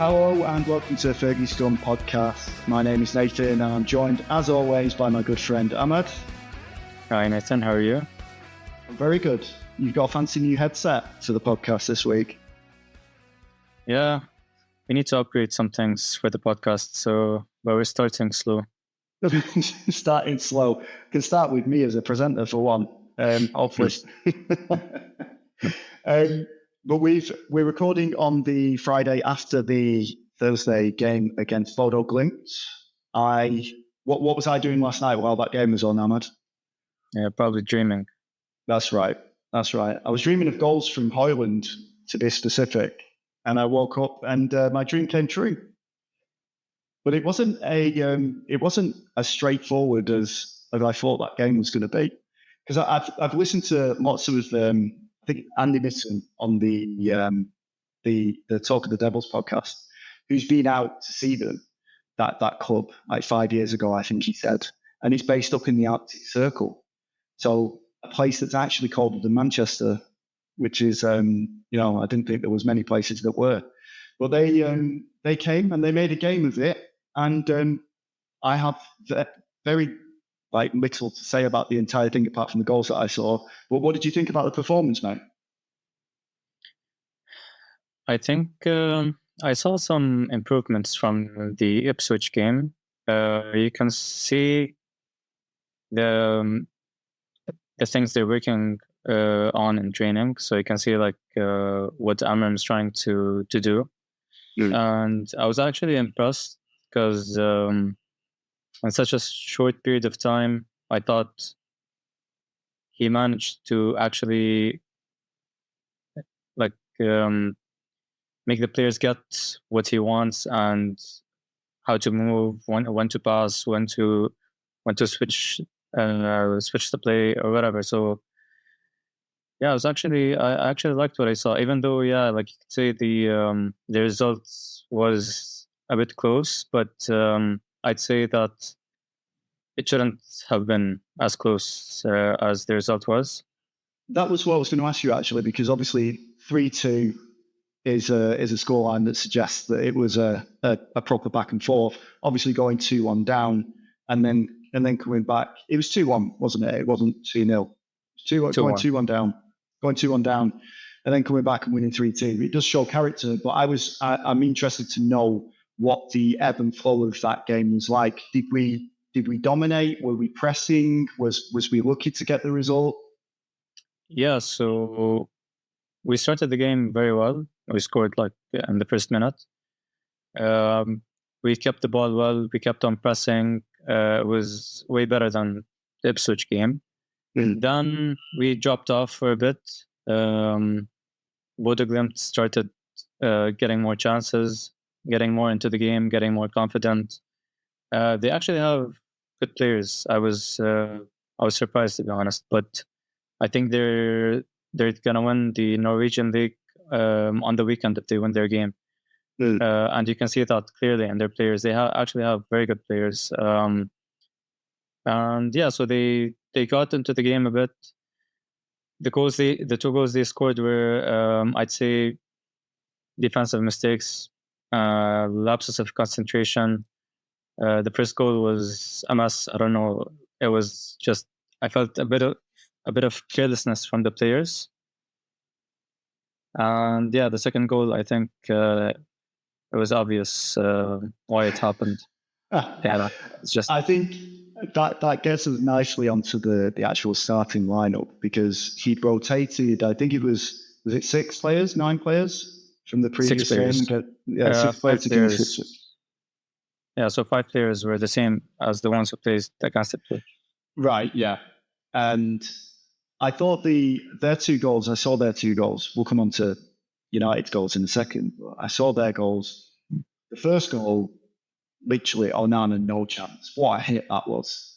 Hello and welcome to Fergie's Done podcast. My name is Nathan and I'm joined as always by my good friend Ahmad. Hi Nathan, how are you? I'm very good. You've got a fancy new headset to the podcast this week. Yeah, we need to upgrade some things for the podcast, but we're starting slow. Starting slow. Can start with me as a presenter for one. Hopefully. But we're recording on the Friday after the Thursday game against Bodo Glimt. What was I doing last night while that game was on, Ahmad? Yeah, probably dreaming. That's right. I was dreaming of goals from Hoyland, to be specific, and I woke up and my dream came true. But it wasn't as straightforward as I thought that game was going to be, because I've listened to lots of I think Andy Nathan on the Talk of the Devils podcast, who's been out to see them, that club like 5 years ago, I think he said, and it's based up in the Arctic Circle, so a place that's actually called the Manchester, which is I didn't think there was many places that were, but they came and they made a game of it, and I have very little to say about the entire thing apart from the goals that I saw. But what did you think about the performance, mate? I think I saw some improvements from the Ipswich game. You can see the things they're working on in training. So you can see what Amorim is trying to do. And I was actually impressed because in such a short period of time, I thought he managed to actually make the players get what he wants and how to move, when to pass, when to switch the play or whatever. So yeah, I actually liked what I saw, even though like you could say the results was a bit close, but I'd say that it shouldn't have been as close as the result was. That was what I was going to ask you, actually, because obviously 3-2 is a scoreline that suggests that it was a proper back and forth. Obviously going 2-1 down and then coming back. It was 2-1, wasn't it? It wasn't 2-0. Going 2-1 down, and then coming back and winning 3-2. It does show character, but I'm interested to know what the ebb and flow of that game was like. Did we dominate? Were we pressing? Was we lucky to get the result? Yeah, so we started the game very well. We scored in the first minute. We kept the ball well. We kept on pressing. It was way better than the Ipswich game. Then we dropped off for a bit. Bodo Glimt started getting more chances, getting more into the game, getting more confident. They actually have good players. I was surprised, to be honest, but I think they're gonna win the Norwegian League on the weekend if they win their game. And you can see that clearly in their players. They actually have very good players. And yeah, so they got into the game a bit. The two goals they scored were, I'd say, defensive mistakes, lapses of concentration. The first goal was a mess. I don't know. It was just, I felt a bit of carelessness from the players. And yeah, the second goal, I think it was obvious why it happened. It's just. I think that gets us nicely onto the actual starting lineup, because he rotated. I think was it 6 players, 9 players from the previous game. 6 players. Yeah, so 5 players were the same as the ones who played against Ipswich. Right. Yeah, and I thought their 2 goals. I saw their 2 goals. We'll come on to United's goals in a second. But I saw their goals. The first goal, literally, Onana, no chance. What a hit that was.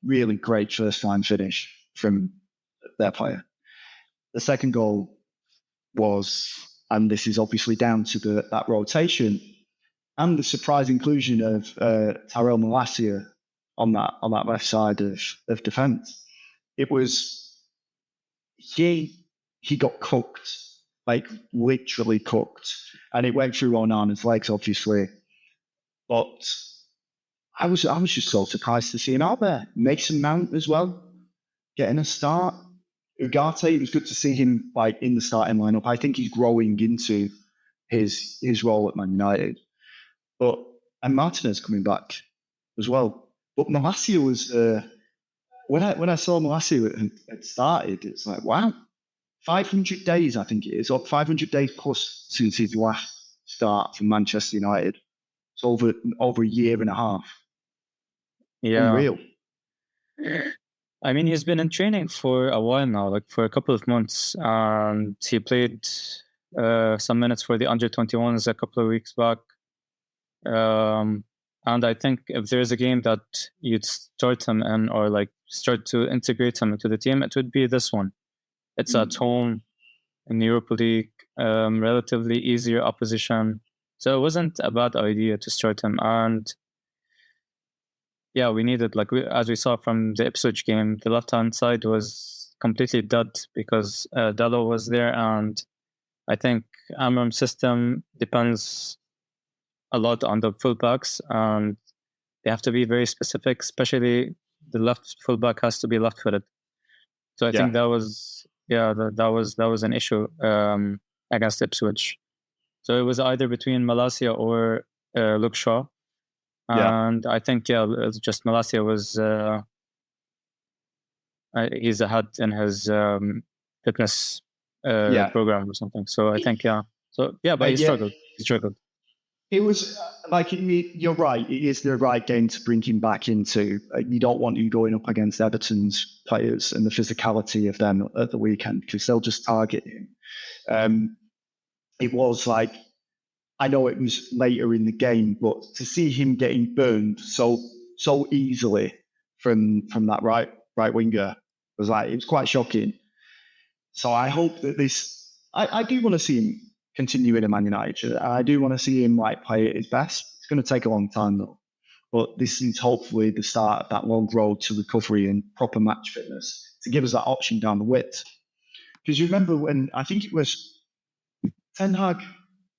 Really great first time finish from their player. The second goal was, and this is obviously down to that rotation and the surprise inclusion of Tyrell Malacia on that left side of defence. It was he got cooked like literally cooked, and it went through Onana's legs, obviously. But I was just so surprised to see him out there. Mason Mount as well, getting a start. Ugarte, it was good to see him like in the starting lineup. I think he's growing into his role at Man United. And Martinez coming back as well. But Malacia was when I saw Malacia had started, it's like wow, 500 days I think it is, or 500 days plus since his last start for Manchester United. It's over a year and a half. Yeah. Unreal. I mean, he's been in training for a while now, like for a couple of months, and he played some minutes for the under-21s a couple of weeks back. And I think if there's a game that you'd start him in or like start to integrate him into the team, it would be this one. It's at home in the Europa League, relatively easier opposition. So it wasn't a bad idea to start him. And yeah, we needed, as we saw from the Ipswich game, the left-hand side was completely dead because Dallo was there. And I think Amorim's system depends a lot on the fullbacks, and they have to be very specific, especially the left fullback has to be left-footed. So I think that was an issue against Ipswich. So it was either between Malacia or Luke Shaw. And I think, it's just Malacia was he's ahead in his fitness program or something. So I think, but he struggled. He struggled. It was you're right. It is the right game to bring him back into. You don't want him going up against Everton's players and the physicality of them at the weekend because they'll just target him. It was like, I know it was later in the game, but to see him getting burned so easily from that right winger it was quite shocking. So I hope that I do want to see him continuing at Man United. I do want to see him play at his best. It's going to take a long time though, but this is hopefully the start of that long road to recovery and proper match fitness to give us that option down the width. Because you remember when I think it was Ten Hag.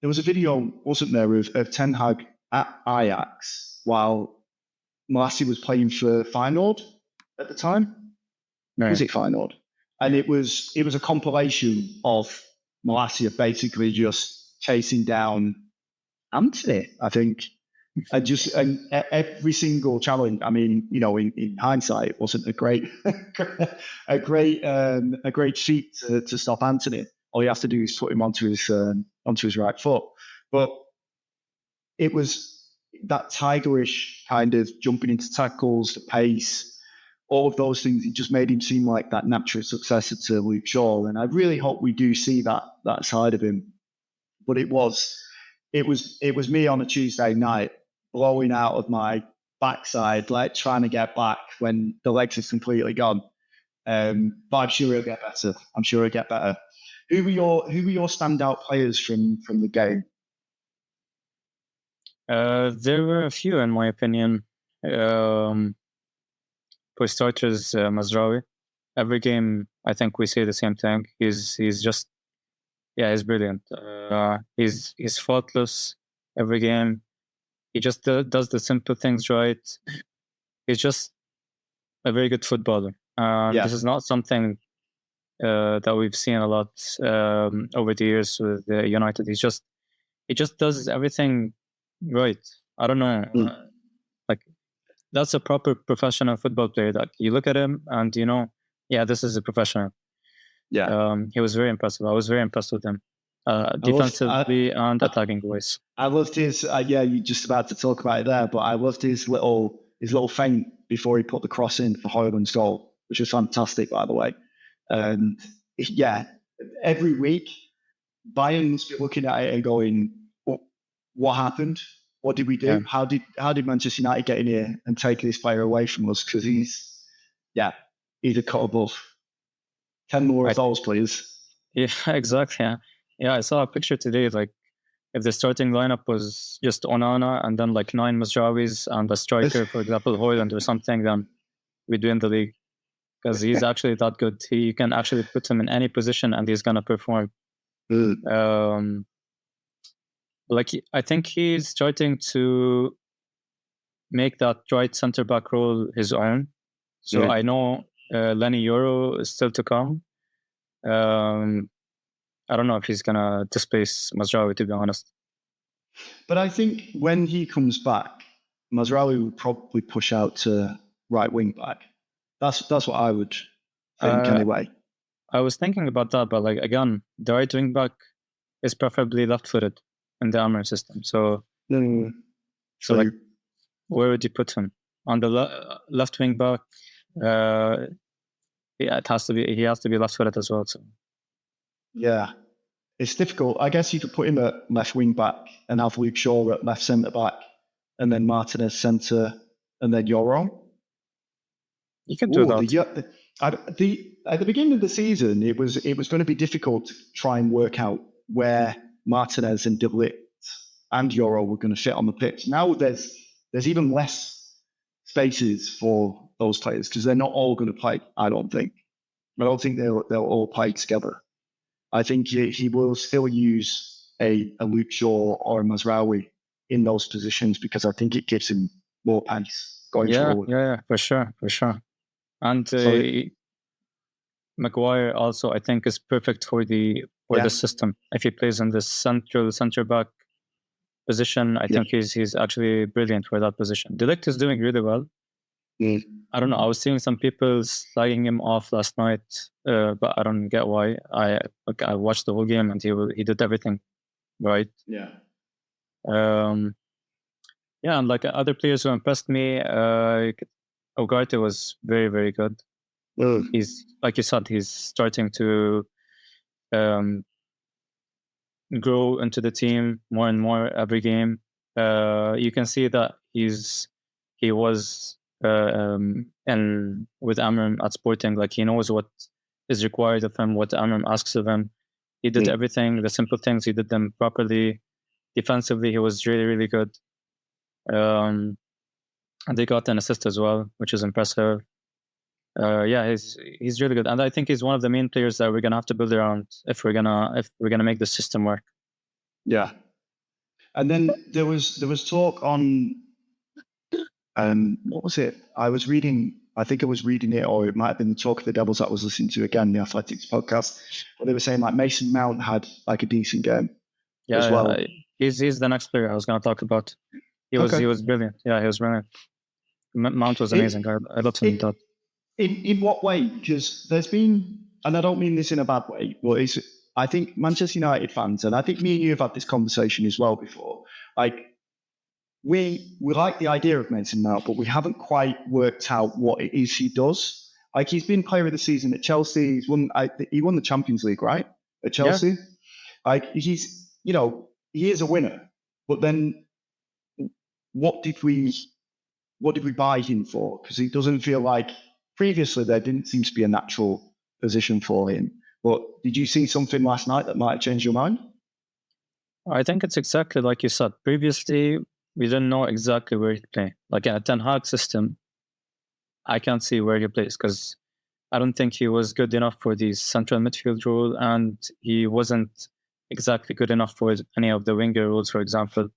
There was a video, wasn't there, of Ten Hag at Ajax while Malacia was playing for Feyenoord at the time. Right. Was it Feyenoord? And it was a compilation of Malacia basically just chasing down Anthony, I think. And every single challenge. I mean, in hindsight, it wasn't a great feat to stop Anthony. All you have to do is put him onto his right foot. But it was that tigerish kind of jumping into tackles, the pace, all of those things. It just made him seem like that natural successor to Luke Shaw. And I really hope we do see that side of him. But it was me on a Tuesday night blowing out of my backside, trying to get back when the legs are completely gone. But I'm sure it'll get better. Who were your standout players from the game? There were a few, in my opinion. For starters, Mazraoui. Every game, I think we say the same thing. He's just, he's brilliant. He's faultless every game. He just does the simple things right. He's just a very good footballer. This is not something that we've seen a lot over the years with United. He just does everything right. I don't know. That's a proper professional football player that you look at him and this is a professional. He was very impressive. I was very impressed with him, defensively and attacking wise. I loved his. You're just about to talk about it there, but I loved his little feint before he put the cross in for Højlund's goal, which was fantastic, by the way. And every week Bayern must be looking at it and going, "What happened? What did we do? How did Manchester United get in here and take this player away from us? Because he's a cut above. 10 more of those, please." Yeah, exactly. Yeah, I saw a picture today. If the starting lineup was just Onana and then 9 Mazraouis and a striker, for example, Højlund or something, then we'd win the league. Because he's actually that good. You can actually put him in any position and he's gonna perform. I think he's starting to make that right center back role his own. So I know Lenny Euro is still to come. I don't know if he's gonna displace Mazraoui, to be honest. But I think when he comes back, Mazraoui will probably push out to right wing back. That's what I would think anyway. I was thinking about that, but again, the right wing back is preferably left-footed in the Amorim system. So where would you put him? On the left wing back? It has to be. He has to be left-footed as well. So yeah, it's difficult. I guess you could put him at left wing back and have Luke Shaw at left centre back, and then Martinez centre, and then Euro. You can do that. At the beginning of the season, it was going to be difficult to try and work out where Martinez and De Ligt and Euro were going to fit on the pitch. Now there's even less spaces for those players because they're not all going to play. I don't think they'll all play together. I think he will still use a Luke Shaw or a Mazraoui in those positions because I think it gives him more pace going forward. Yeah, for sure. And Maguire also, I think, is perfect for the system. If he plays in the center back position, I think he's actually brilliant for that position. De Ligt is doing really well. I don't know. I was seeing some people slagging him off last night, but I don't get why. I watched the whole game and he did everything right. Yeah. And other players who impressed me, Ugarte was very, very good. He's, like you said, he's starting to grow into the team more and more every game. You can see that he was and with Amorim at Sporting, he knows what is required of him, what Amorim asks of him. He did everything, the simple things, he did them properly. Defensively, he was really, really good. And they got an assist as well, which is impressive. He's really good, and I think he's one of the main players that we're gonna have to build around if we're gonna make the system work. Yeah, and then there was talk on what was it? I think I was reading it, or it might have been the Talk of the Devils that I was listening to again, the Athletics podcast, where they were saying Mason Mount had a decent game as well. He's the next player I was gonna talk about. He was brilliant. Yeah, he was brilliant. Mount was amazing. I loved him. In what way? Because there's been, and I don't mean this in a bad way, but I think Manchester United fans, and I think me and you have had this conversation as well before, we like the idea of Mason Mount, but we haven't quite worked out what it is he does. He's been player of the season at Chelsea. He won the Champions League, right? At Chelsea. Yeah. He is a winner. But then what did we buy him for? Because he doesn't feel like previously there didn't seem to be a natural position for him. But did you see something last night that might have changed your mind? I think it's exactly like you said. Previously, we didn't know exactly where he'd play. In a Ten Hag system, I can't see where he plays because I don't think he was good enough for the central midfield role, and he wasn't exactly good enough for any of the winger roles, for example.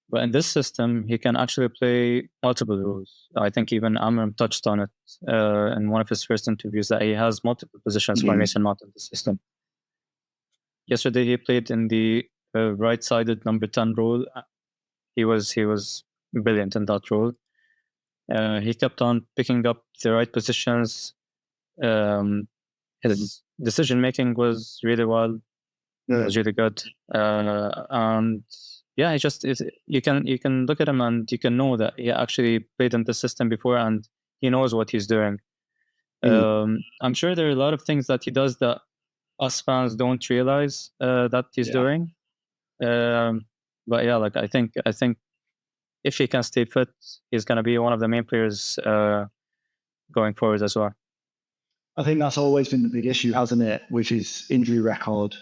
But in this system, he can actually play multiple roles. I think even Amorim touched on it in one of his first interviews that he has multiple positions for Mason Mount in the system. Yesterday, he played in the right-sided number 10 role. He was brilliant in that role. He kept on picking up the right positions. His decision-making was really well. It was really good. And yeah, you can look at him and you can know that he actually played in the system before and he knows what he's doing. I'm sure there are a lot of things that he does that us fans don't realize that he's doing. But yeah, I think if he can stay fit, he's going to be one of the main players going forward as well. I think that's always been the big issue, hasn't it, with his injury record.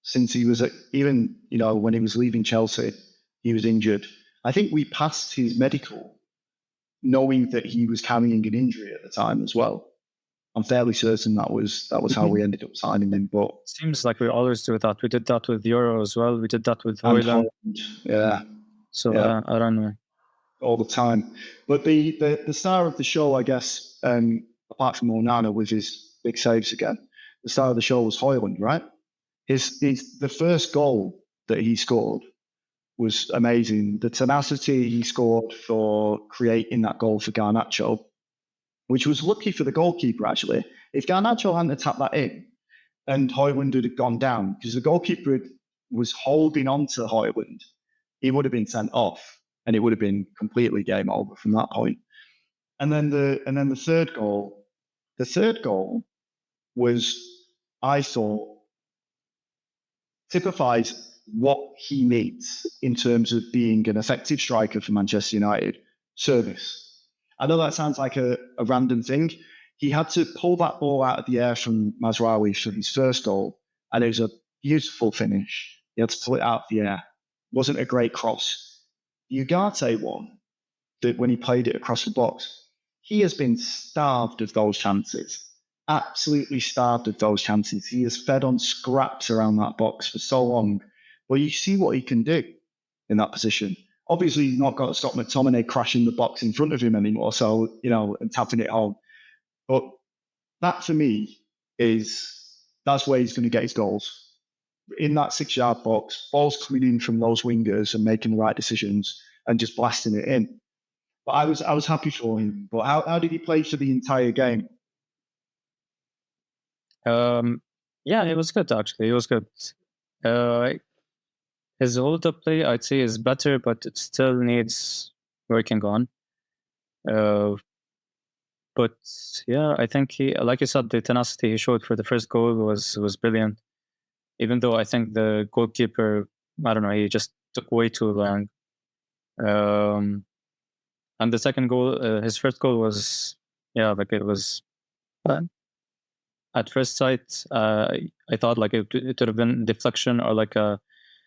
Since he was even when he was leaving Chelsea, he was injured. I think we passed his medical knowing that he was carrying an injury at the time as well. I'm fairly certain that was how we ended up signing him. But Seems like we always do that. We did that with Euro as well. We did that with and Hoyland. yeah. So Yeah. I don't know. All the time. But the star of the show, I guess, apart from Onana with his big saves again, the star of the show was Hoyland, right? The first goal that he scored was amazing. The tenacity he scored for creating that goal for Garnacho, which was lucky for the goalkeeper, actually. If Garnacho hadn't tapped that in and Hoyland had gone down, because the goalkeeper was holding on to Hoyland, he would have been sent off and it would have been completely game over from that point. And then the third goal was, I thought, typifies what he needs in terms of being an effective striker for Manchester United. Service. I know that sounds like a random thing. He had to pull that ball out of the air from Mazraoui for his first goal, and it was a beautiful finish. He had to pull it out of the air. Wasn't a great cross. The Ugarte one, that when he played it across the box, he has been starved of those chances. Absolutely starved of those chances. He has fed on scraps around that box for so long. But you see what he can do in that position. Obviously, he's not got to stop McTominay crashing the box in front of him anymore. So, and tapping it home. But that for me that's where he's going to get his goals. In that 6-yard box, balls coming in from those wingers and making the right decisions and just blasting it in. But I was happy for him. But how did he play for the entire game? Yeah, it was good actually. It was good. His hold-up play, I'd say, is better, but it still needs working on. But yeah, I think he, like you said, the tenacity he showed for the first goal was brilliant. Even though I think the goalkeeper, I don't know, he just took way too long. And the second goal, his first goal was, like it was. At first sight, I thought like it would have been deflection or like a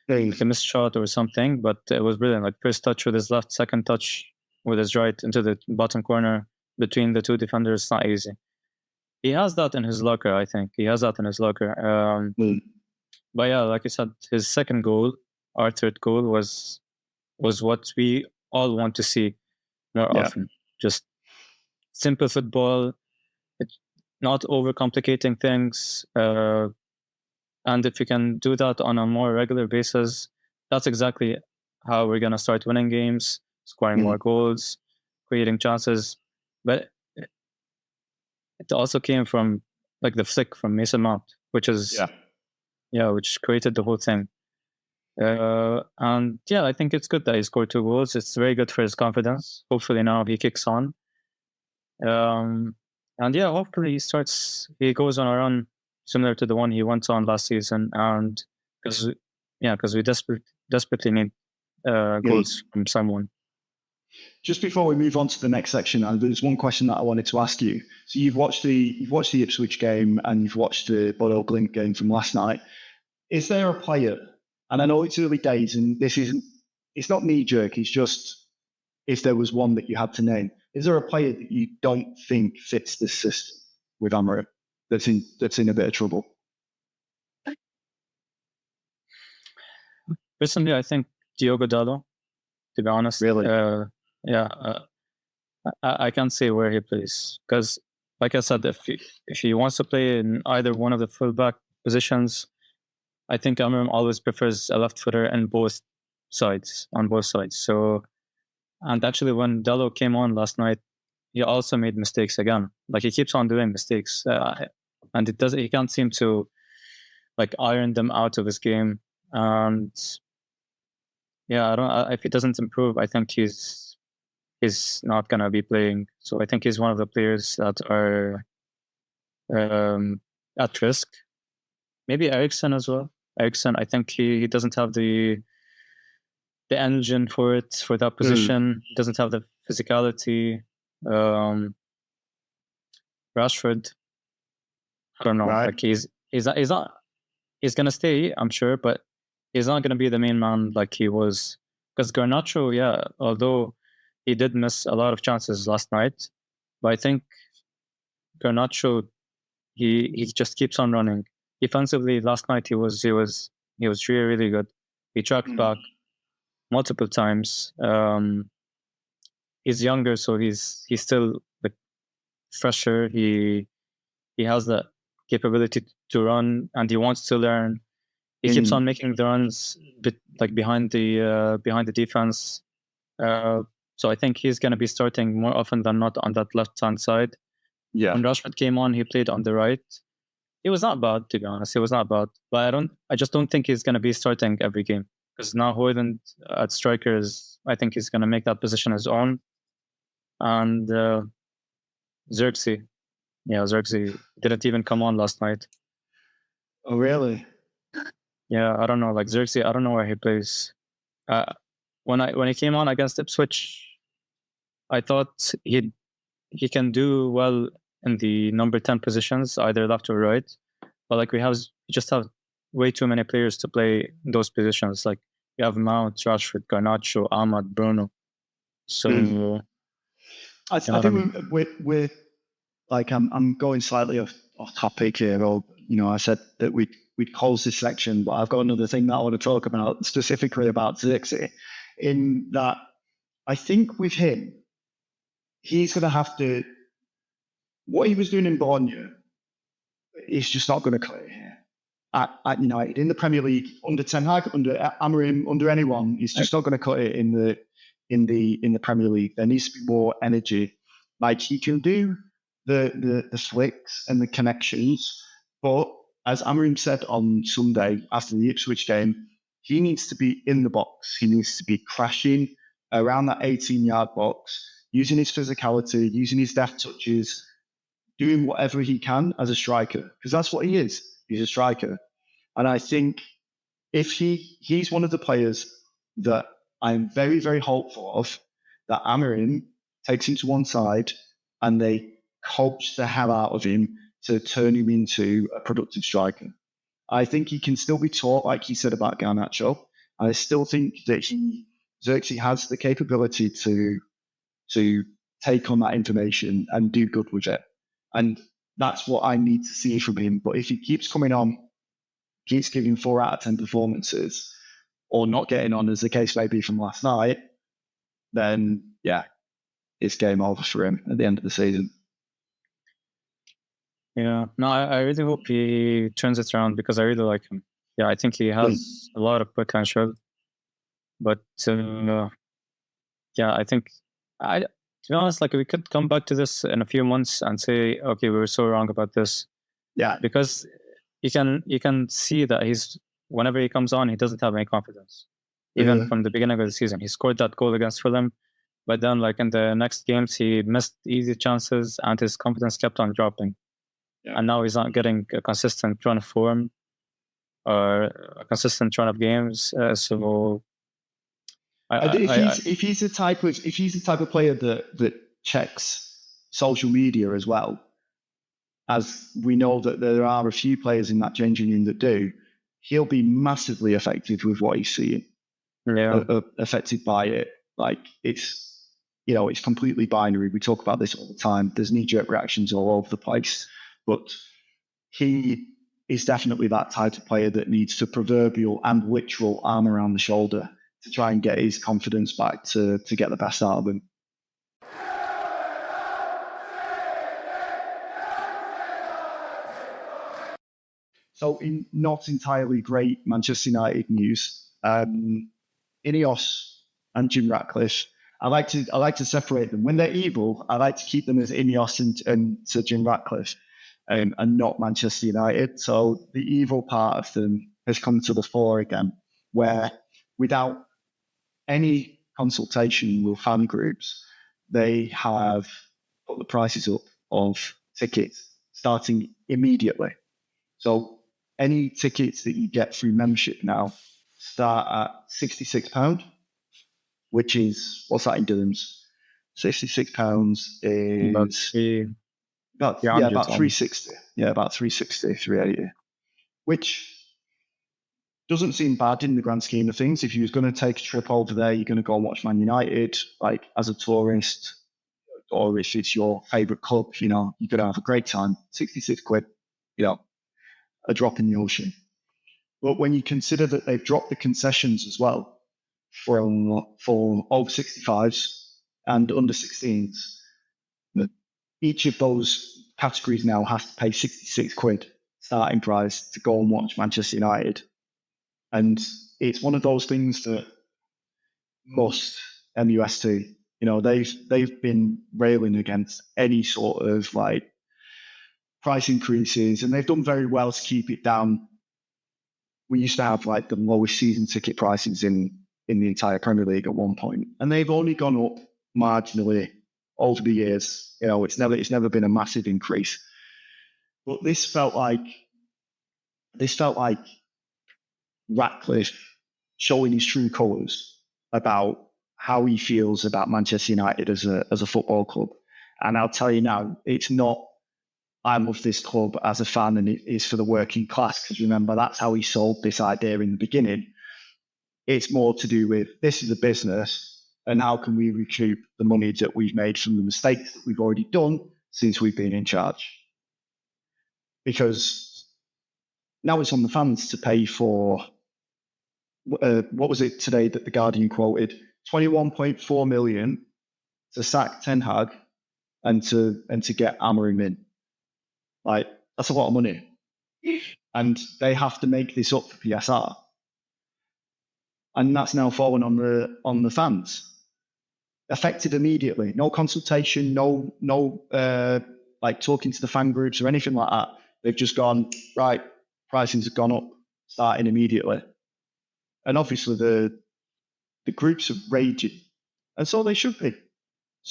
missed shot or something, but it was brilliant. Like first touch with his left, second touch with his right into the bottom corner between the two defenders. It's not easy. He has that in his locker, I think. He has that in his locker. But yeah, like I said, his second goal, our third goal, was what we all want to see more often. Just simple football, not overcomplicating things. And if you can do that on a more regular basis, that's exactly how we're going to start winning games, scoring more goals, creating chances. But it also came from like the flick from Mason Mount, which is, which created the whole thing. And yeah, I think it's good that he scored 2 goals. It's very good for his confidence. Hopefully now he kicks on. And yeah, hopefully he goes on a run similar to the one he went on last season. And because we desperately need goals from someone. Just before we move on to the next section, there's one question that I wanted to ask you. So you've watched the Ipswich game and you've watched the Bodo Glimt game from last night. Is there a player, and I know it's early days and it's not knee-jerk, it's just if there was one that you had to name, is there a player that you don't think fits this system with Amorim that's in a bit of trouble? Personally, I think Diogo Dalot, to be honest. Really? I can't say where he plays because, like I said, if he wants to play in either one of the fullback positions, I think Amorim always prefers a left footer on both sides. So, and actually, when Dalot came on last night, he also made mistakes again. Like he keeps on doing mistakes, and he can't seem to like iron them out of his game. And yeah, if he doesn't improve, I think he's not gonna be playing. So I think he's one of the players that are at risk. Maybe Ericsson as well. Ericsson, I think he doesn't have the engine for that position. He doesn't have the physicality. Rashford, I don't know. Right. Like he's gonna stay, I'm sure, but he's not gonna be the main man like he was. Because Garnacho, although he did miss a lot of chances last night, but I think Garnacho he just keeps on running. Defensively, last night he was really, really good. He tracked back multiple times. He's younger, so he's still like fresher. He has the capability to run, and he wants to learn. He keeps on making the runs behind the defense. So I think he's going to be starting more often than not on that left-hand side. Yeah. When Rashford came on, he played on the right. It was not bad, to be honest. It was not bad. But I just don't think he's going to be starting every game. Because now Højlund at strikers, I think he's going to make that position his own. And Xerxes didn't even come on last night. Oh, really? Yeah, I don't know. Like Xerxes, I don't know where he plays. When he came on against Ipswich, I thought he can do well in the number 10 positions, either left or right. But like we just have way too many players to play those positions. Like you have Mount, Rashford, Garnacho, Ahmad, Bruno. So I think we're like I'm going slightly off topic here. Or I said that we'd close this section, but I've got another thing that I want to talk about specifically about Xerxes. In that, I think with him, he's going to have to. What he was doing in Bologna is just not going to clear here. At United, in the Premier League, under Ten Hag, under Amorim, under anyone, he's just not going to cut it in the Premier League. There needs to be more energy. Like he can do the flicks and the connections, but as Amorim said on Sunday after the Ipswich game, he needs to be in the box. He needs to be crashing around that 18-yard box, using his physicality, using his deft touches, doing whatever he can as a striker, because that's what he is. He's a striker. And I think if he's one of the players that I'm very, very hopeful of, that Amorim takes him to one side and they coach the hell out of him to turn him into a productive striker. I think he can still be taught, like he said about Garnacho. I still think that Xerxes has the capability to take on that information and do good with it. And that's what I need to see from him. But if he keeps coming on, keeps giving 4 out of 10 performances, or not getting on, as the case may be from last night, then yeah, it's game over for him at the end of the season. Yeah, no, I really hope he turns it around because I really like him. Yeah, I think he has a lot of potential. But yeah, I think to be honest, like we could come back to this in a few months and say, okay, we were so wrong about this. Yeah, because you can see that whenever he comes on, he doesn't have any confidence. Even from the beginning of the season, he scored that goal against Fulham, but then like in the next games, he missed easy chances and his confidence kept on dropping. Yeah. And now he's not getting a consistent run of form or a consistent run of games. So if he's the type of player that checks social media as well, as we know that there are a few players in that changing room that do, he'll be massively affected with what he's seeing. Yeah, affected by it. Like it's completely binary. We talk about this all the time. There's knee-jerk reactions all over the place, but he is definitely that type of player that needs the proverbial and literal arm around the shoulder to try and get his confidence back to get the best out of him. So in not entirely great Manchester United news, Ineos and Jim Ratcliffe, I like to separate them. When they're evil, I like to keep them as Ineos and Sir Jim Ratcliffe, and not Manchester United. So the evil part of them has come to the fore again, where without any consultation with fan groups, they have put the prices up of tickets starting immediately. So any tickets that you get through membership now start at £66, which is, what's that in dirhams? £66 is about 360. Yeah, about 360, 380, which doesn't seem bad in the grand scheme of things. If you was going to take a trip over there, you're going to go and watch Man United, like as a tourist, or if it's your favourite club, you're going to have a great time. 66 quid. a drop in the ocean. But when you consider that they've dropped the concessions as well for over 65s and under 16s, each of those categories now has to pay 66 quid starting price to go and watch Manchester United. And it's one of those things that must MUST, they've been railing against any sort of like price increases, and they've done very well to keep it down. We used to have like the lowest season ticket prices in the entire Premier League at one point, and they've only gone up marginally over the years. It's never been a massive increase. But this felt like Ratcliffe showing his true colours about how he feels about Manchester United as a football club. And I'll tell you now, it's not I love this club as a fan and it is for the working class, because remember, that's how he sold this idea in the beginning. It's more to do with this is a business and how can we recoup the money that we've made from the mistakes that we've already done since we've been in charge. Because now it's on the fans to pay for, what was it today that the Guardian quoted? 21.4 million to sack Ten Hag and to get Amorim in. Like, that's a lot of money. And they have to make this up for PSR. And that's now fallen on the fans. Affected immediately. No consultation, no like talking to the fan groups or anything like that. They've just gone, right, pricings have gone up, starting immediately. And obviously the groups are raging. And so they should be.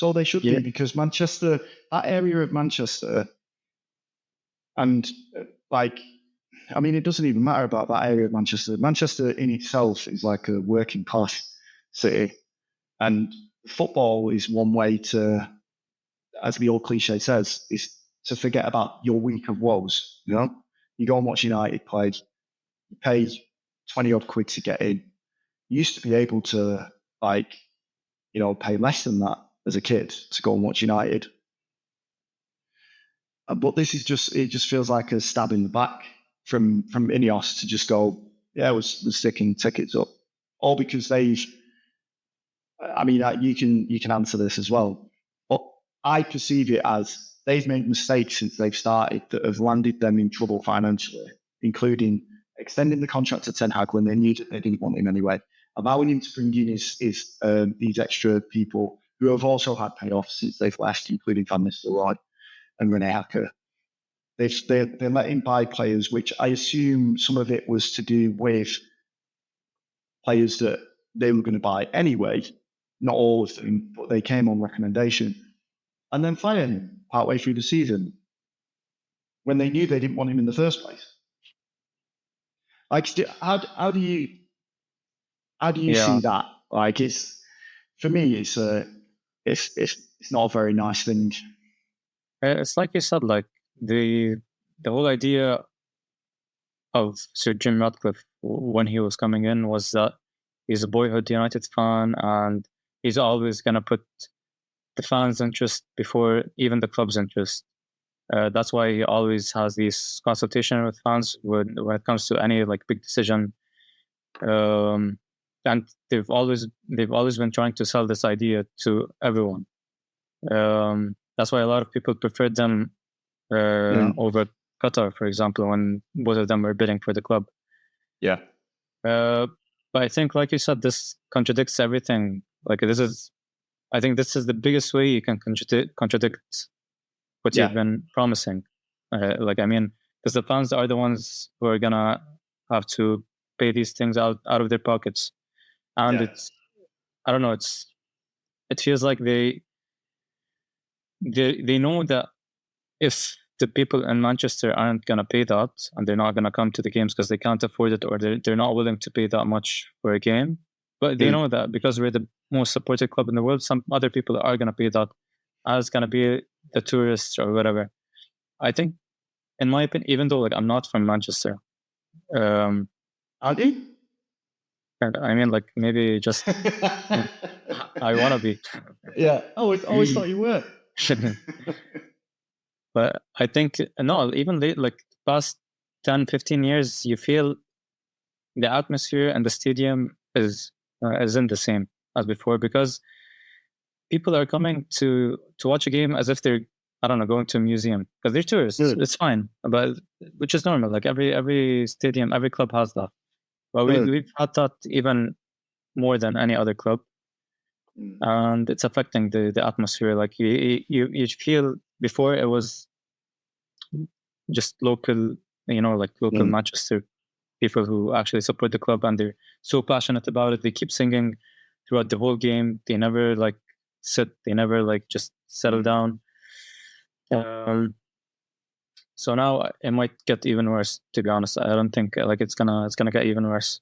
Be, because Manchester, that area of Manchester, and it doesn't even matter about that area of Manchester. Manchester in itself is like a working class city. And football is one way to, as the old cliche says, is to forget about your week of woes. You go and watch United play, you pay 20 odd quid to get in. You used to be able to pay less than that as a kid to go and watch United. But this is it just feels like a stab in the back from Ineos to just go, yeah, we're sticking tickets up. All because you can answer this as well. But I perceive it as they've made mistakes since they've started that have landed them in trouble financially, including extending the contract to Ten Hag when they knew that they didn't want him anyway, allowing him to bring in these extra people who have also had payoffs since they've left, including Van Nistelrooy and Rene Hacker. They're letting buy players, which I assume some of it was to do with players that they were going to buy anyway, not all of them, but they came on recommendation, and then fire him partway through the season when they knew they didn't want him in the first place. Like, how do you see that? Like, for me, it's not a very nice thing. It's like you said, like the whole idea of Sir Jim Ratcliffe when he was coming in was that he's a boyhood United fan and he's always going to put the fans' interest before even the club's interest. That's why he always has these consultation with fans when it comes to any like big decision. And they've always been trying to sell this idea to everyone. That's why a lot of people preferred them over Qatar, for example, when both of them were bidding for the club. Yeah. But I think, like you said, this contradicts everything. I think this is the biggest way you can contradict what you've been promising. Because the fans are the ones who are gonna have to pay these things out of their pockets, and I don't know. It feels like they know that if the people in Manchester aren't gonna pay that and they're not gonna come to the games because they can't afford it or they're not willing to pay that much for a game, but they know that because we're the most supported club in the world, some other people are gonna pay that, as gonna be the tourists or whatever. I think, in my opinion, even though I'm not from Manchester, are you? I mean, maybe just I want to be. Yeah, always thought you were. But I think no, even past 10, 15 years, you feel the atmosphere and the stadium isn't the same as before, because people are coming to watch a game as if they're, I don't know, going to a museum, because they're tourists. Good. It's fine, but which is normal. Like every stadium, every club has that. But Good. we've had that even more than any other club, and it's affecting the atmosphere. Like you feel before it was just local, like local Manchester people who actually support the club, and they're so passionate about it. They keep singing throughout the whole game. They never like sit. They never like just settle down. So now it might get even worse. To be honest, I don't think like it's gonna get even worse.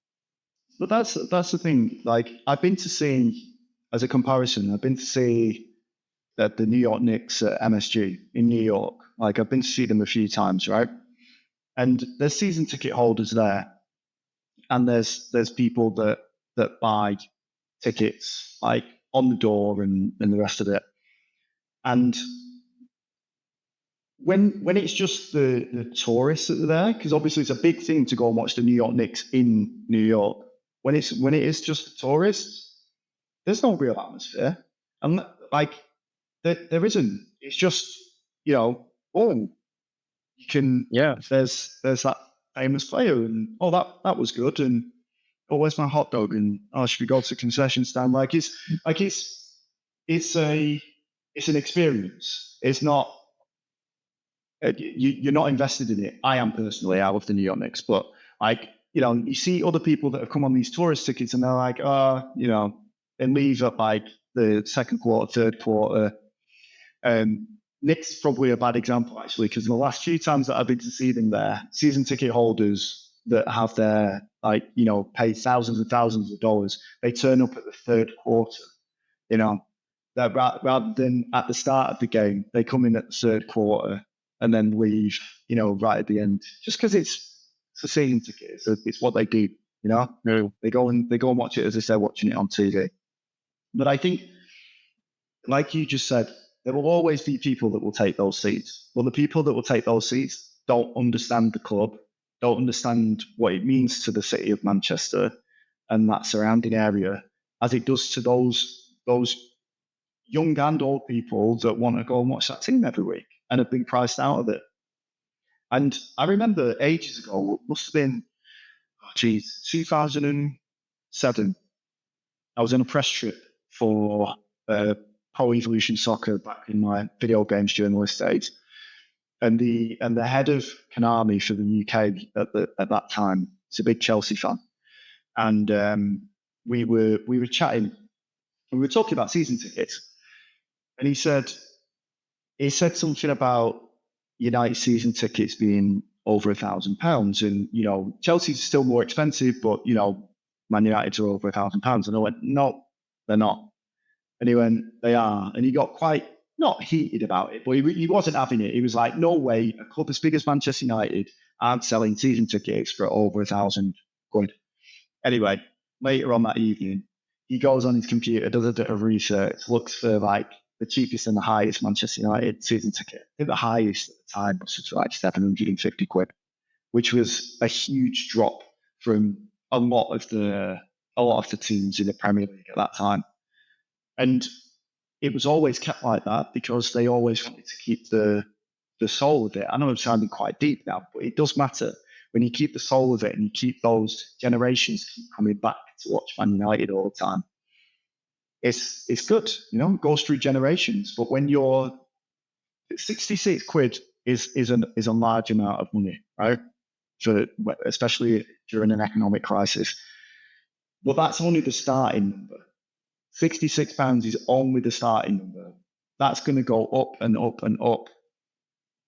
But that's the thing. Like, I've been to see, as a comparison, I've been to see that the New York Knicks at MSG in New York. Like, I've been to see them a few times, right? And there's season ticket holders there, and there's people that buy tickets like on the door and the rest of it. And when it's just the tourists that are there, because obviously it's a big thing to go and watch the New York Knicks in New York. When it is just the tourists, there's no real atmosphere, and like there isn't. It's just, oh, you can. Yeah. There's that famous player, and that was good, and where's my hot dog, and should we go to the concession stand? It's an experience. It's not. You're not invested in it. I am personally. I love the New York Knicks, but you see other people that have come on these tourist tickets, and they're like, and leave at like the second quarter, third quarter. Knicks is probably a bad example, actually, because the last few times that I've been to see them there, season ticket holders that have their pay thousands and thousands of dollars, they turn up at the third quarter. That rather than at the start of the game, they come in at the third quarter and then leave, right at the end, just because it's a season ticket. It's what they do, They go and watch it as if they're watching it on TV. But I think, like you just said, there will always be people that will take those seats. Well, the people that will take those seats don't understand the club, don't understand what it means to the city of Manchester and that surrounding area, as it does to those young and old people that want to go and watch that team every week and have been priced out of it. And I remember ages ago, must have been, 2007. I was on a press trip for Pro Evolution Soccer back in my video games journalist days, and the head of Konami for the UK at that time is a big Chelsea fan, and we were chatting, and we were talking about season tickets, and he said something about United season tickets being over £1,000, and Chelsea's still more expensive, but Man United's are over £1,000, and I went, no, they're not. And he went, they are. And he got quite, not heated about it, but he wasn't having it. He was like, no way, a club as big as Manchester United aren't selling season tickets for over £1,000. Anyway, later on that evening, he goes on his computer, does a bit of research, looks for like the cheapest and the highest Manchester United season ticket. I think the highest at the time was like £750, which was a huge drop from a lot of the teams in the Premier League at that time. And it was always kept like that because they always wanted to keep the soul of it. I know I'm sounding quite deep now, but it does matter. When you keep the soul of it and you keep those generations keep coming back to watch Man United all the time, it's good, it goes through generations. But when you're 66 quid is a large amount of money, right? Especially during an economic crisis. But that's only the starting number. £66 is only the starting number. That's going to go up and up and up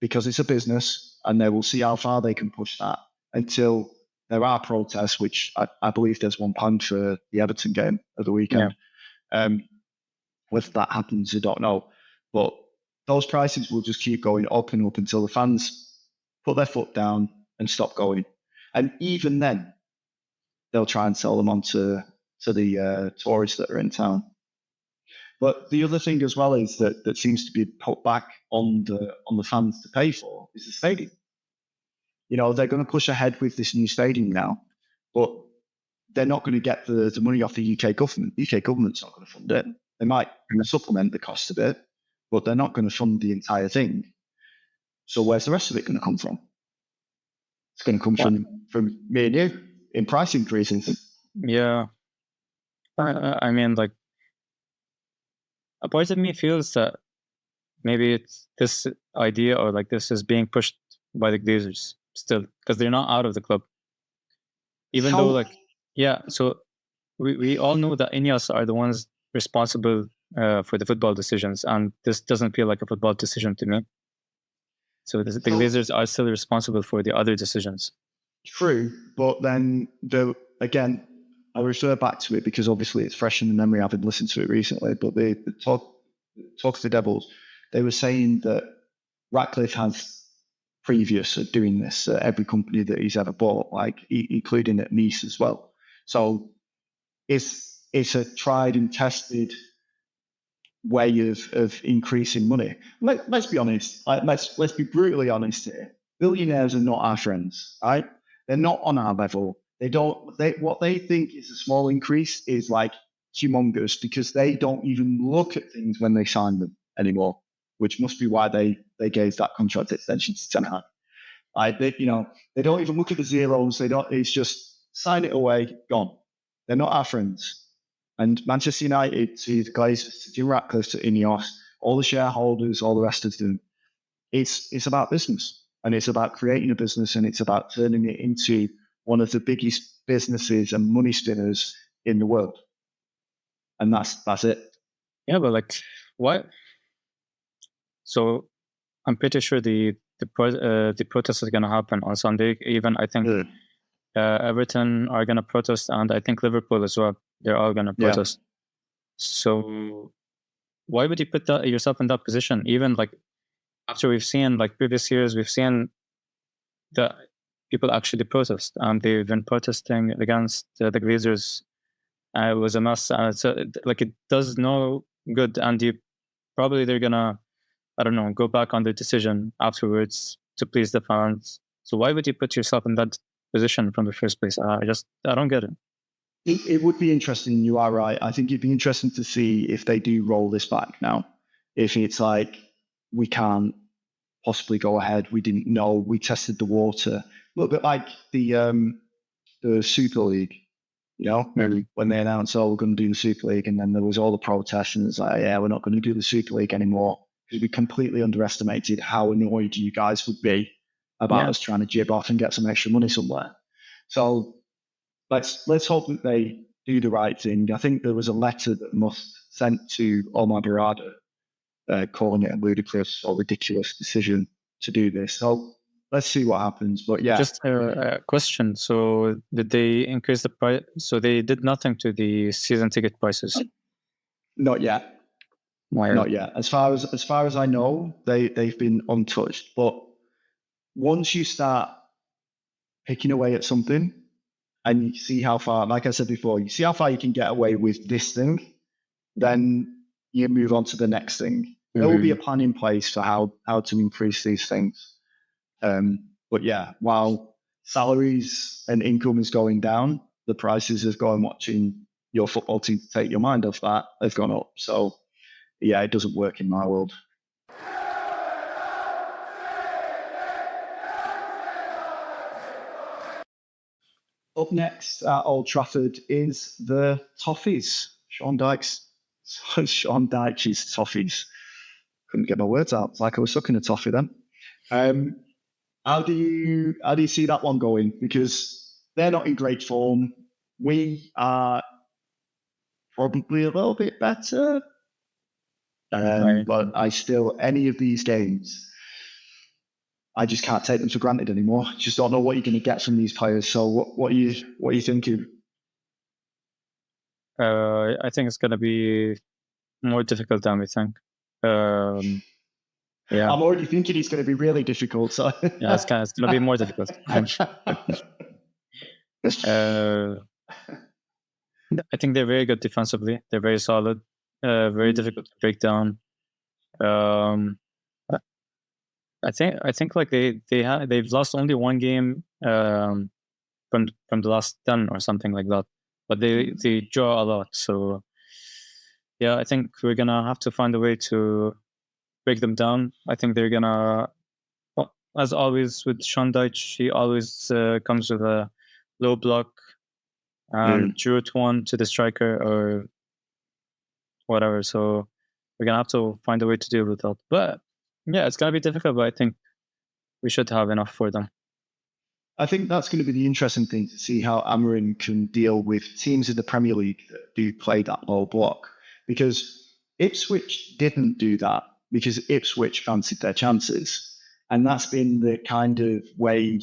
because it's a business, and they will see how far they can push that until there are protests, which I believe there's one planned for the Everton game of the weekend. Yeah. Whether that happens, I don't know. But those prices will just keep going up and up until the fans put their foot down and stop going. And even then, they'll try and sell them on to the tourists that are in town. But the other thing as well is that seems to be put back on the fans to pay for is the stadium. they're going to push ahead with this new stadium now, but they're not going to get the money off the UK government. The UK government's not going to fund it. They might supplement the cost of it, but they're not going to fund the entire thing. So where's the rest of it going to come from? It's going to come from me and you in price increases. Yeah. I mean, like, a part of me feels that maybe it's this idea or like this is being pushed by the Glazers still, because they're not out of the club. Even though, like, yeah, so we all know that Ineos are the ones responsible for the football decisions, and this doesn't feel like a football decision to me. So the Glazers are still responsible for the other decisions. True, but then again, I refer back to it because obviously it's fresh in the memory. I haven't listened to it recently, but the talk of the Devils, they were saying that Ratcliffe has previous at doing this at every company that he's ever bought, like including at Nice as well. So it's a tried and tested way of increasing money. Let's be honest. Let's be brutally honest here. Billionaires are not our friends, right? They're not on our level. What they think is a small increase is like humongous because they don't even look at things when they sign them anymore, which must be why they gave that contract extension to Ten Hag. They don't even look at the zeros. It's just sign it away, gone. They're not our friends. And Manchester United, to the Glazers, to Jim Ratcliffe, to Ineos, all the shareholders, all the rest of them, it's about business. And it's about creating a business, and it's about turning it into one of the biggest businesses and money spinners in the world. And that's it. Yeah, but like, what? So I'm pretty sure the protest is going to happen on Sunday. Even I think Everton are going to protest, and I think Liverpool as well. They're all going to protest. Yeah. So why would you put yourself in that position? Even like after we've seen like previous years, we've seen that people actually protest, and they've been protesting against the Glazers. It was a mess, and it does no good. And they're gonna, I don't know, go back on their decision afterwards to please the fans. So why would you put yourself in that position from the first place? I don't get it. It would be interesting. You are right. I think it'd be interesting to see if they do roll this back now. If it's like, we can't possibly go ahead, we didn't know, we tested the water. A little bit like the Super League, when they announced, we're going to do the Super League, and then there was all the protests, and it's like, yeah, we're not going to do the Super League anymore, because we completely underestimated how annoyed you guys would be about us trying to jib off and get some extra money somewhere. So let's hope that they do the right thing. I think there was a letter that Musk sent to Omar Barada, calling it a ludicrous or ridiculous decision to do this. So let's see what happens. But yeah. Just a question. So did they increase the price? So they did nothing to the season ticket prices? Not yet. Not yet. As far as I know, they've been untouched. But once you start picking away at something, and you see how far, like I said before, you see how far you can get away with this thing, then you move on to the next thing. Mm-hmm. There will be a plan in place for how to increase these things. But yeah, while salaries and income is going down, the prices of going watching your football team to take your mind off that have gone up. So yeah, it doesn't work in my world. Up next at Old Trafford is the Toffees. Sean Dyche's Toffees. Couldn't get my words out. It's like I was sucking a toffee then. How do you see that one going? Because they're not in great form. We are probably a little bit better. But any of these games, I just can't take them for granted anymore. Just don't know what you're going to get from these players. So what are you thinking? I think it's going to be more difficult than we think. Yeah, I'm already thinking it's going to be really difficult. So yeah, it's going to be more difficult. I think they're very good defensively. They're very solid. Very difficult to break down. I think like they've lost only one game from the last 10 or something like that, but they draw a lot. So yeah, I think we're gonna have to find a way to break them down. I think they're gonna, well, as always with Sean Dyche, he always comes with a low block and shoot one to the striker or whatever. So we're gonna have to find a way to deal with that. But yeah, it's gonna be difficult, but I think we should have enough for them. I think that's going to be the interesting thing to see how Amorim can deal with teams in the Premier League that do play that low block. Because Ipswich didn't do that because Ipswich fancied their chances. And that's been the kind of way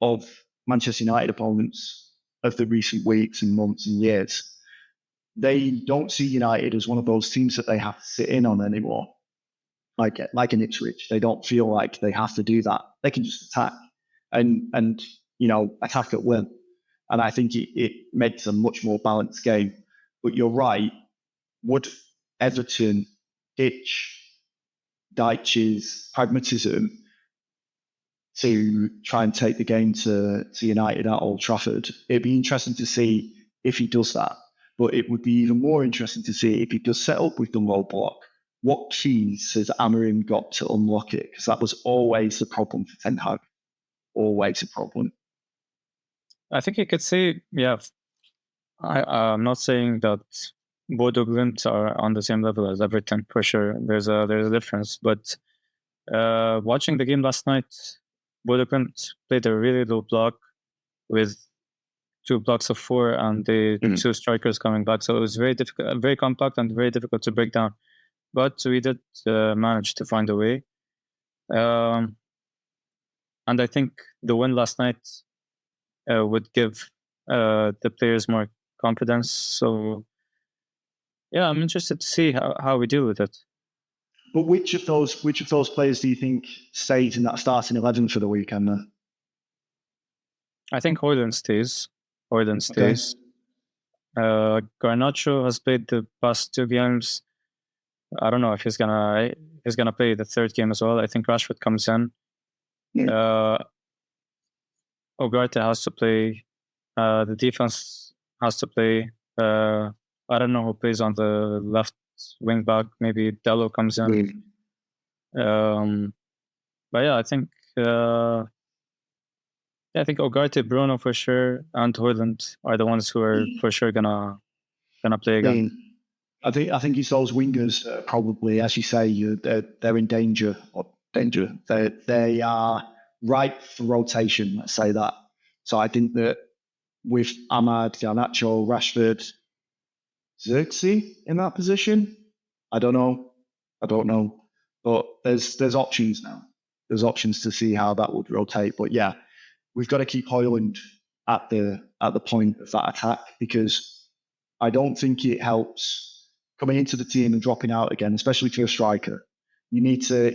of Manchester United opponents of the recent weeks and months and years. They don't see United as one of those teams that they have to sit in on anymore. Like in Ipswich, they don't feel like they have to do that. They can just attack and attack at will. And I think it makes a much more balanced game. But you're right. Would Everton ditch Dyche's pragmatism to try and take the game to United at Old Trafford? It'd be interesting to see if he does that. But it would be even more interesting to see if he does set up with the low block. What keys has Amorim got to unlock it? Because that was always the problem for Ten Hag. Always a problem. I think you could say, yeah, I'm not saying that Bodo Glimt are on the same level as Everton, for sure. There's a difference. But watching the game last night, Bodo Glimt played a really low block with 2 blocks of 4 and the 2 strikers coming back. So it was very difficult, very compact and very difficult to break down. But we did manage to find a way. And I think the win last night would give the players more confidence. So yeah, I'm interested to see how we deal with it. But which of those players do you think stays in that starting 11 for the weekend? I think Højlund stays. Garnacho has played the past 2 games. I don't know if he's gonna play the 3rd game as well. I think Rashford comes in. Ugarte has to play. The defense has to play. I don't know who plays on the left wing back. Maybe Dello comes in. But yeah, I think Ugarte, Bruno for sure, and Højlund are the ones who are for sure gonna play again. I think it's those wingers probably, as you say, they're in danger. They are ripe for rotation. Let's say that. So I think that with Ahmad, Garnacho, Rashford, Xerxes in that position, I don't know, but there's options now. There's options to see how that would rotate. But yeah, we've got to keep Højlund at the point of that attack, because I don't think it helps coming into the team and dropping out again, especially for a striker. You need to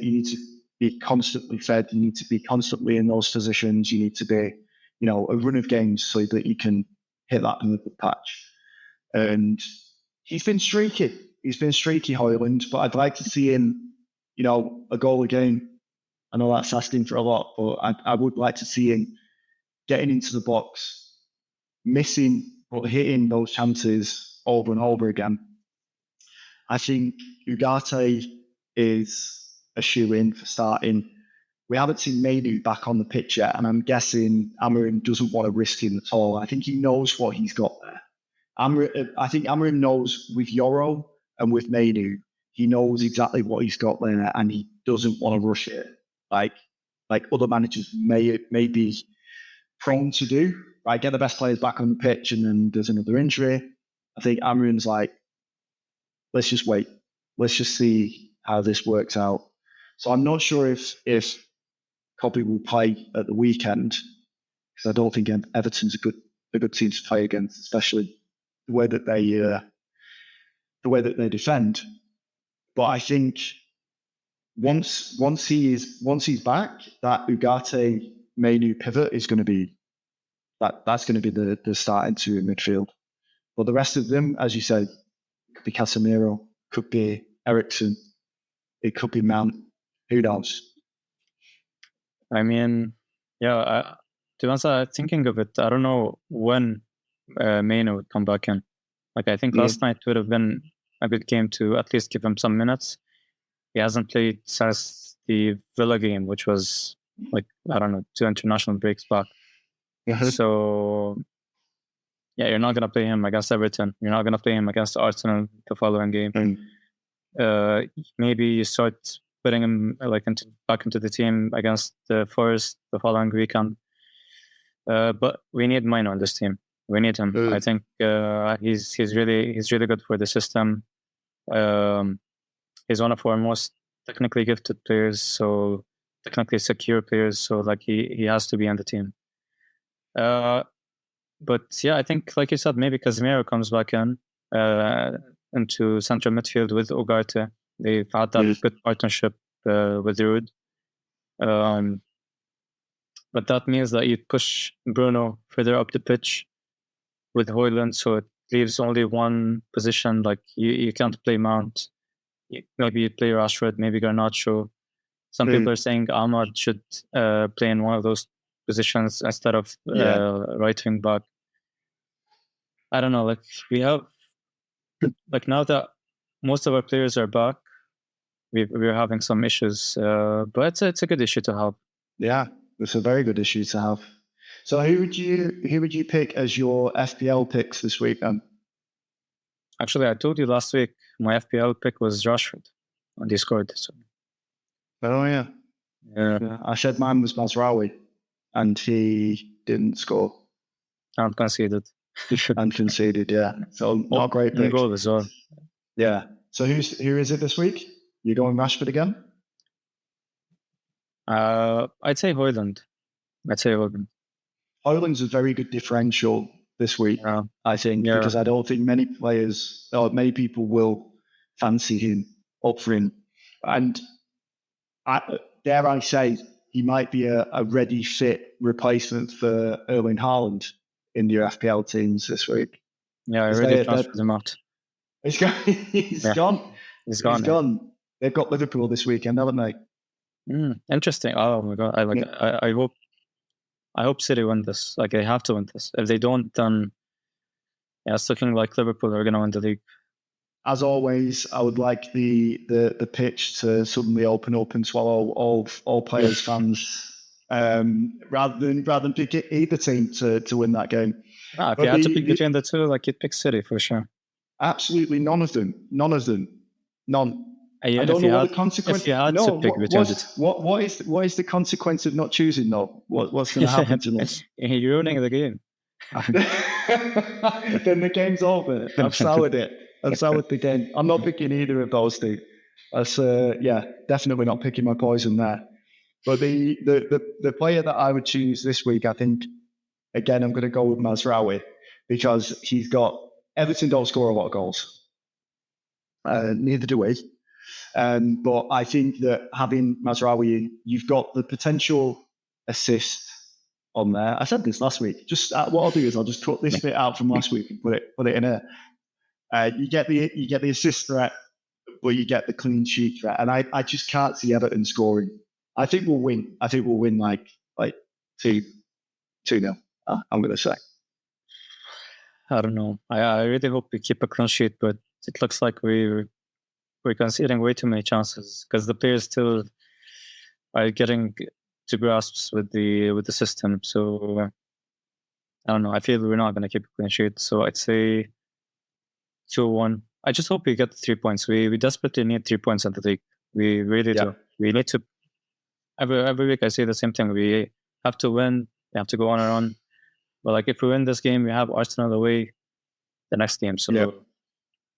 be constantly fed. You need to be constantly in those positions. You need to be, a run of games so that you can hit that in the patch. And he's been streaky. Højlund, but I'd like to see him, a goal a game. I know that's asking for a lot, but I would like to see him getting into the box, missing but hitting those chances over and over again. I think Ugarte is a shoe-in for starting. We haven't seen Mainu back on the pitch yet, and I'm guessing Amorim doesn't want to risk him at all. I think he knows what he's got there. I think Amorim knows with Yoro and with Mainu, he knows exactly what he's got there, and he doesn't want to rush it like other managers may be prone to do. Right, get the best players back on the pitch, and then there's another injury. I think Amorim's like, let's just wait. Let's just see how this works out. So I'm not sure if Copy will play at the weekend, because I don't think Everton's a good team to play against, especially the way that they defend. But I think once he's back, that Ugarte Mainu pivot is going to be that's going to be the starting two in midfield. But the rest of them, as you say, it could be Casemiro, could be Eriksen, it could be Mount. Who knows? I mean, yeah. To be honest, thinking of it, I don't know when Maino would come back in. Like, I think Yeah. last night would have been a good game to at least give him some minutes. He hasn't played since the Villa game, which was like, I don't know, 2 international breaks back. So yeah, you're not gonna play him against Everton. You're not gonna play him against Arsenal the following game. Maybe you start putting him like back into the team against the Forest the following weekend. But we need Mino on this team. We need him. I think he's really good for the system. He's one of our most technically gifted players, so technically secure players. So like he has to be on the team. But yeah, I think like you said, maybe Casemiro comes back in into central midfield with Ugarte. They've had that good partnership with Ruud. But that means that you push Bruno further up the pitch with Højlund, so it leaves only one position. Like you can't play Mount. Maybe you play Rashford, maybe Garnacho. Some people are saying Ahmad should play in one of those positions instead of right wing back. I don't know. Like we have, like now that most of our players are back, we're having some issues. But it's a good issue to have. Yeah, it's a very good issue to have. So who would you pick as your FPL picks this week then? Actually, I told you last week my FPL pick was Rashford on Discord. So. Oh yeah. I said mine was Mazraoui, and he didn't score. And conceded. And conceded, yeah. So not a great pick. Goal as well. Yeah. So who is it this week? You going Rashford again? I'd say Højlund. Højlund's a very good differential this week, I think, because I don't think many players or many people will fancy him up for him. And dare I say, he might be a ready, fit replacement for Erling Haaland in your FPL teams this week. Yeah, I already transferred him out. He's gone. He's gone. They've got Liverpool this weekend, haven't they? Interesting. Oh my god! I hope City win this. Like they have to win this. If they don't, then it's looking like Liverpool are going to win the league. As always, I would like the pitch to suddenly open up and swallow all players, fans, rather than pick either team to win that game. If you had to pick between the two, like you'd pick City for sure. Absolutely, none of them. None. I don't know what the consequence. If you had to pick between the two. What is the consequence of not choosing though? What's going to happen to us? You're ruining the game. Then the game's over. I've soured it. I've soured the game. I'm not picking either of those two. That's definitely not picking my poison there. But the player that I would choose this week, I think, again, I'm going to go with Mazraoui because he's got Everton don't score a lot of goals. Neither do we. But I think that having Mazraoui in, you've got the potential assist on there. I said this last week. Just what I'll do is I'll just cut this bit out from last week and put it in here. You get the assist threat, but you get the clean sheet threat, and I just can't see Everton scoring. I think we'll win. I think we'll win like 2-0. I'm going to say. I don't know. I really hope we keep a clean sheet, but it looks like we're conceding way too many chances because the players still are getting to grasps with the system. So I don't know. I feel we're not going to keep a clean sheet. So I'd say 2-1. I just hope we get the 3 points. We desperately need 3 points in the league. We really do. We need to. Every week I say the same thing. We have to win. We have to go on and on. But like if we win this game, we have Arsenal away the next game. So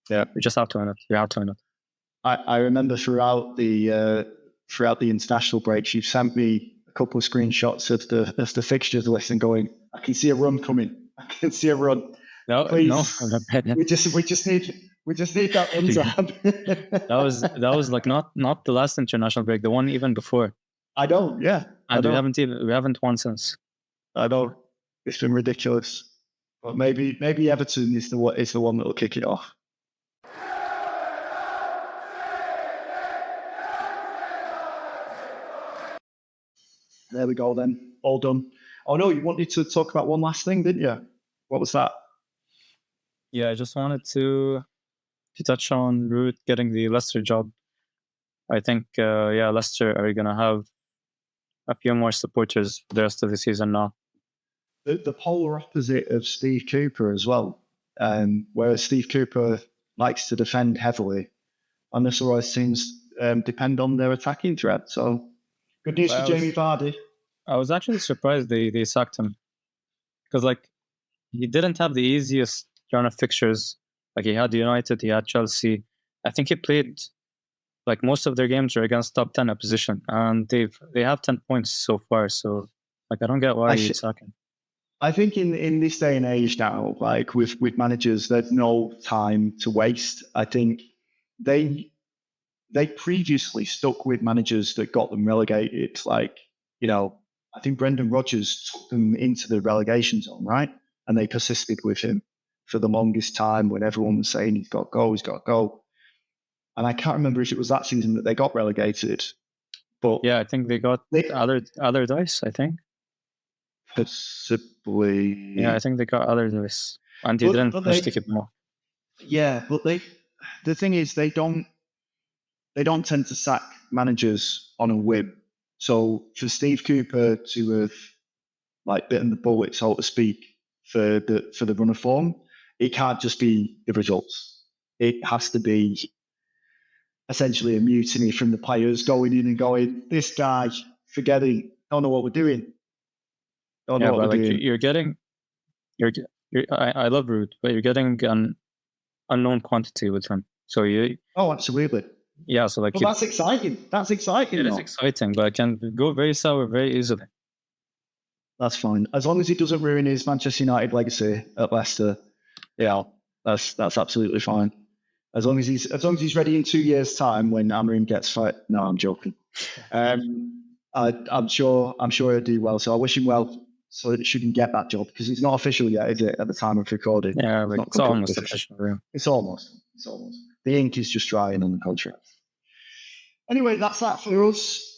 we just have to win it. We have to win it. I remember throughout the international breaks, you've sent me a couple of screenshots of the fixtures list and going, I can see a run coming. I can see a run. No, please. No. We just need that run to happen. that was like not the last international break, the one even before. I know, yeah. And we haven't won since. I know. It's been ridiculous. But maybe Everton is the one that will kick it off. There we go then. All done. Oh no, you wanted to talk about one last thing, didn't you? What was that? Yeah, I just wanted to touch on Root getting the Leicester job. I think, Leicester are going to have a few more supporters the rest of the season now. The polar opposite of Steve Cooper as well. Whereas Steve Cooper likes to defend heavily, and this always seems depend on their attacking threat. So good news for Jamie Vardy. I was actually surprised they sacked him because he didn't have the easiest run of fixtures. Like he had United, he had Chelsea. I think he played most of their games are against top 10 opposition, and they have 10 points so far. So I don't get why you'd sack him. I think in this day and age now, with managers, there's no time to waste. I think they previously stuck with managers that got them relegated. I think Brendan Rodgers took them into the relegation zone, right? And they persisted with him for the longest time when everyone was saying he's got to go. And I can't remember if it was that season that they got relegated. But yeah, I think they got Allardyce, I think. Possibly. Yeah, I think they got Allardyce. And he didn't push to keep them off. Yeah, but the thing is they don't tend to sack managers on a whim. So for Steve Cooper to have bitten the bullet, so to speak, for the run of form, it can't just be the results. It has to be essentially a mutiny from the players going in and going, this guy, forget it, don't know what we're doing. Don't know what we're doing. I love Root, but you're getting an unknown quantity with him. So Oh, absolutely. Yeah, so but that's exciting. That's exciting. It is exciting, but it can go very sour very easily. That's fine. As long as he doesn't ruin his Manchester United legacy at Leicester, that's absolutely fine. As long as he's ready in 2 years' time when Amorim gets fired. No, I'm joking. I'm sure he'll do well. So I wish him well. So that he shouldn't get that job because it's not official yet, is it? At the time of recording, yeah, it's almost official. It's almost. The ink is just drying on the contract. Anyway, that's that for us.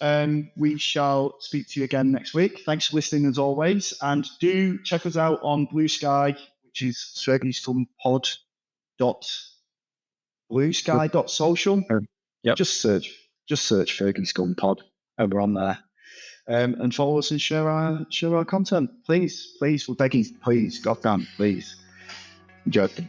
We shall speak to you again next week. Thanks for listening as always. And do check us out on Blue Sky, which is fergiescumpod.bluesky.social. Yep. Just search Fergie Scum Pod and we're on there. And follow us and share our content. Please, we're begging, please, goddamn, please. I'm joking.